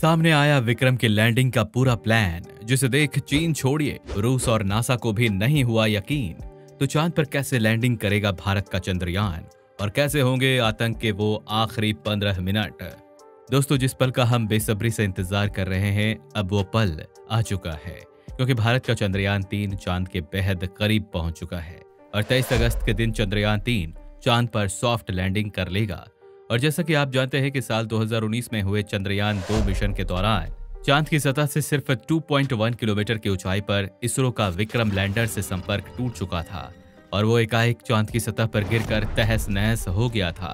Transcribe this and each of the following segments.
सामने आया विक्रम की लैंडिंग का पूरा प्लान, जिसे देख चीन छोड़िए रूस और नासा को भी नहीं हुआ यकीन। तो चांद पर कैसे लैंडिंग करेगा भारत का चंद्रयान और कैसे होंगे आतंक के वो आखिरी 15 मिनट। दोस्तों, जिस पल का हम बेसब्री से इंतजार कर रहे हैं, अब वो पल आ चुका है, क्योंकि भारत का चंद्रयान 3 चांद के बेहद करीब पहुंच चुका है और 23 अगस्त के दिन चंद्रयान 3 चांद पर सॉफ्ट लैंडिंग कर लेगा। और जैसा कि आप जानते हैं कि साल 2019 में हुए चंद्रयान 2 मिशन के दौरान चांद की सतह से सिर्फ 2.1 किलोमीटर की ऊंचाई पर इसरो का विक्रम लैंडर से संपर्क टूट चुका था और वो एकाएक चांद की सतह पर गिरकर तहस नहस हो गया था।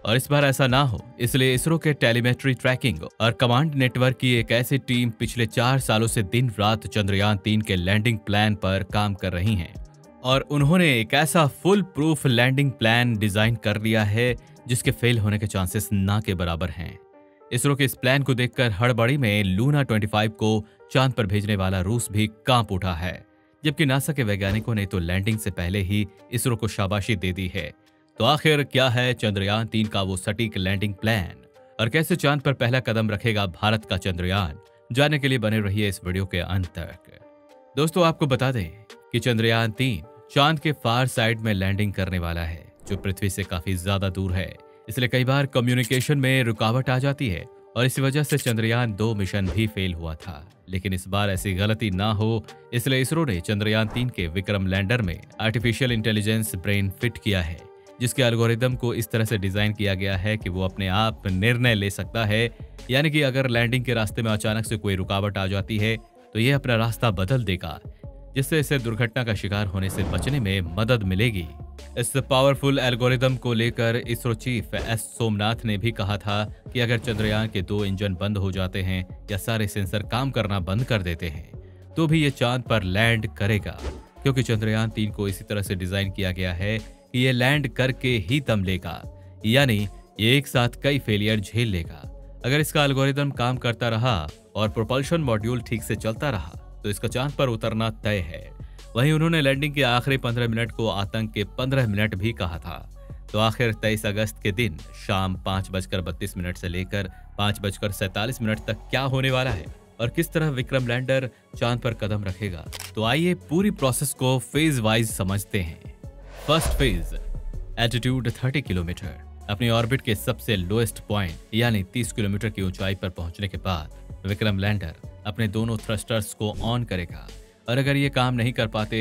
और इस बार ऐसा ना हो, इसलिए इसरो के टेलीमेट्री ट्रैकिंग और कमांड नेटवर्क की एक ऐसी टीम पिछले 4 सालों से दिन रात चंद्रयान 3 के लैंडिंग प्लान पर काम कर रही है और उन्होंने एक ऐसा full proof landing plan design कर लिया है जिसके फेल होने के चांसेस ना के बराबर हैं। इसरो के इस प्लान को देखकर हड़बड़ी में लूना 25 को चांद पर भेजने वाला रूस भी कांप उठा है, जबकि नासा के वैज्ञानिकों ने तो लैंडिंग से पहले ही इसरो को शाबाशी दे दी है। तो आखिर क्या है चंद्रयान 3 का वो सटीक लैंडिंग प्लान और कैसे चांद पर पहला कदम रखेगा भारत का चंद्रयान, जानने के लिए बने रहिए इस वीडियो के अंत तक। दोस्तों, आपको बता दें कि चंद्रयान 3 चांद के फार साइड में लैंडिंग करने वाला है, जो पृथ्वी से काफी ज्यादा दूर है। इसलिए कई बार कम्युनिकेशन में रुकावट आ जाती है और इसी वजह से चंद्रयान 2 मिशन भी फेल हुआ था। लेकिन इस बार ऐसी गलती ना हो, इसलिए इसरो ने चंद्रयान 3 के विक्रम लैंडर में आर्टिफिशियल इंटेलिजेंस ब्रेन फिट किया है, जिसके एल्गोरिदम को इस तरह से डिजाइन किया गया है कि वो अपने आप निर्णय ले सकता है। यानी कि अगर लैंडिंग के रास्ते में अचानक से कोई रुकावट आ जाती है तो ये अपना रास्ता बदल देगा, जिससे इसे दुर्घटना का शिकार होने से बचने में मदद मिलेगी। इस पावरफुल एल्गोरिदम को लेकर इसरो चीफ एस सोमनाथ ने भी कहा था कि अगर चंद्रयान के 2 इंजन बंद हो जाते हैं या सारे सेंसर काम करना बंद कर देते हैं तो भी ये चांद पर लैंड करेगा, क्योंकि चंद्रयान 3 को इसी तरह से डिजाइन किया गया है कि ये लैंड करके ही दम लेगा, यानी ये एक साथ कई फेलियर झेल लेगा। अगर इसका एल्गोरिदम काम करता रहा और प्रोपल्शन मॉड्यूल ठीक से चलता रहा तो इसका चांद पर उतरना तय है। वहीं उन्होंने लैंडिंग के आखिरी 15 मिनट को आतंक के 15 मिनट भी कहा था। तो आखिर 23 अगस्त के दिन शाम 5:32 से लेकर 5:47 तक क्या होने वाला है और किस तरह विक्रम लैंडर चांद पर कदम रखेगा, तो आइए पूरी प्रोसेस को फेज वाइज समझते हैं। First phase, altitude 30 kilometre. अपनी ऑर्बिट के सबसे लोएस्ट पॉइंट यानी 30 किलोमीटर की ऊंचाई पर पहुंचने के बाद विक्रम लैंडर अपने दोनों थ्रस्टर्स को ऑन करेगा और अगर ये काम नहीं कर पाते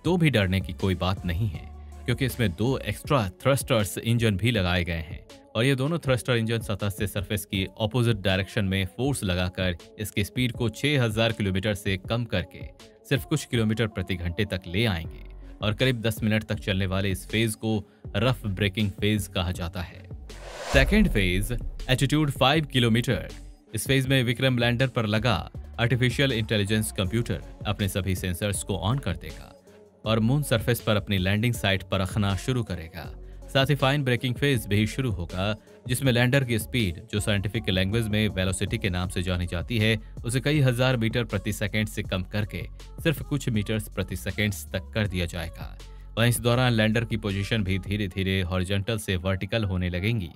तो भी डरने की कोई बात नहीं है, क्योंकि इसमें 2 एक्स्ट्रा थ्रस्टर्स इंजन भी लगाए गए हैं और ये दोनों थ्रस्टर इंजन सतह से सरफेस की ऑपोजिट डायरेक्शन में फोर्स लगाकर इसकी स्पीड को 6000 किलोमीटर से कम करके सिर्फ कुछ किलोमीटर प्रति घंटे तक ले आएंगे और करीब 10 मिनट तक चलने वाले इस फेज को रफ ब्रेकिंग फेज कहा जाता है। Second phase, altitude 5 kilometre. इस फेज में विक्रम लैंडर पर लगा आर्टिफिशियल इंटेलिजेंस कंप्यूटर अपने सभी सेंसर्स को ऑन कर देगा और मून सरफेस पर अपनी लैंडिंग साइट पर रखना शुरू करेगा। साथ ही फाइन ब्रेकिंग फेज भी शुरू होगा, जिसमें लैंडर की स्पीड, जो साइंटिफिक लैंग्वेज में वेलोसिटी के नाम से जानी जाती है, उसे कई हजार मीटर प्रति सेकंड से कम करके सिर्फ कुछ मीटर्स प्रति सेकंड तक कर दिया जाएगा। वहीं इस दौरान लैंडर की पोजीशन भी धीरे धीरे हॉरिजॉन्टल से वर्टिकल होने लगेंगी,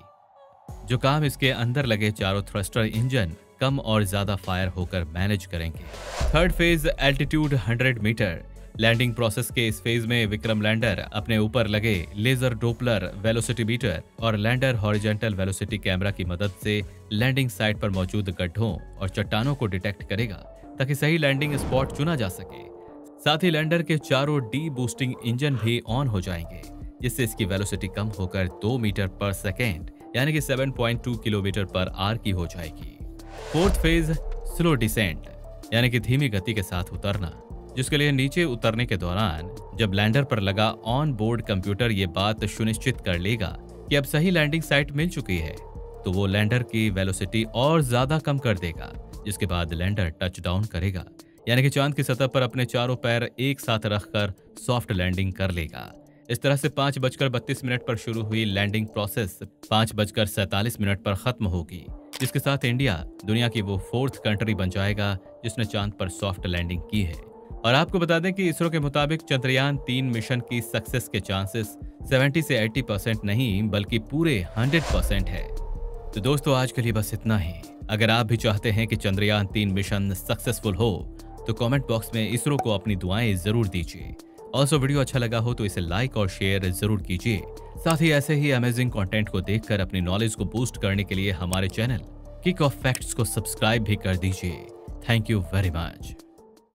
जो काम इसके अंदर लगे चारों थ्रस्टर इंजन कम और ज्यादा फायर होकर मैनेज करेंगे। Third phase, altitude 100 metre. Landing process के इस फेज में विक्रम लैंडर अपने ऊपर लगे लेजर डोपलर वेलोसिटी मीटर और लैंडर हॉरिजॉन्टल वेलोसिटी कैमरा की मदद से लैंडिंग साइट पर मौजूद गड्ढों और चट्टानों को डिटेक्ट करेगा ताकि सही लैंडिंग स्पॉट चुना जा सके। साथ ही लैंडर के चारों डी बूस्टिंग इंजन भी ऑन हो जाएंगे, जिससे इसकी वेलोसिटी कम होकर 2 मीटर पर सेकेंड यानी कि 7.2 किलोमीटर पर आवर की हो जाएगी। फोर्थ फेज, स्लो डिसेंट यानी कि धीमी गति के साथ उतरना, जिसके लिए नीचे उतरने के दौरान जब लैंडर पर लगा ऑन बोर्ड कंप्यूटर ये बात सुनिश्चित कर लेगा कि अब सही लैंडिंग साइट मिल चुकी है, तो वो लैंडर की वेलोसिटी और ज्यादा कम कर देगा, जिसके बाद लैंडर टच डाउन करेगा, यानी कि चांद की सतह पर अपने चारों पैर एक साथ रखकर सॉफ्ट लैंडिंग कर लेगा। इस तरह से 5:32 पर शुरू हुई लैंडिंग प्रोसेस 5:47 पर खत्म होगी, जिसके साथ इंडिया दुनिया की वो 4th कंट्री बन जाएगा जिसने चांद पर सॉफ्ट लैंडिंग की है। और आपको बता दें कि इसरो के मुताबिक चंद्रयान 3 मिशन की सक्सेस के चांसेस 70 से 80% नहीं बल्कि पूरे 100% है। तो दोस्तों, आज के लिए बस इतना ही। अगर आप भी चाहते हैं कि चंद्रयान 3 मिशन सक्सेसफुल हो तो कमेंट बॉक्स में इसरो को अपनी दुआएं जरूर दीजिए। ऑल्सो वीडियो अच्छा लगा हो तो इसे लाइक और शेयर जरूर कीजिए। साथ ही ऐसे ही अमेजिंग कंटेंट को देखकर अपनी नॉलेज को बूस्ट करने के लिए हमारे चैनल किक ऑफ फैक्ट्स को सब्सक्राइब भी कर दीजिए। Thank you very much.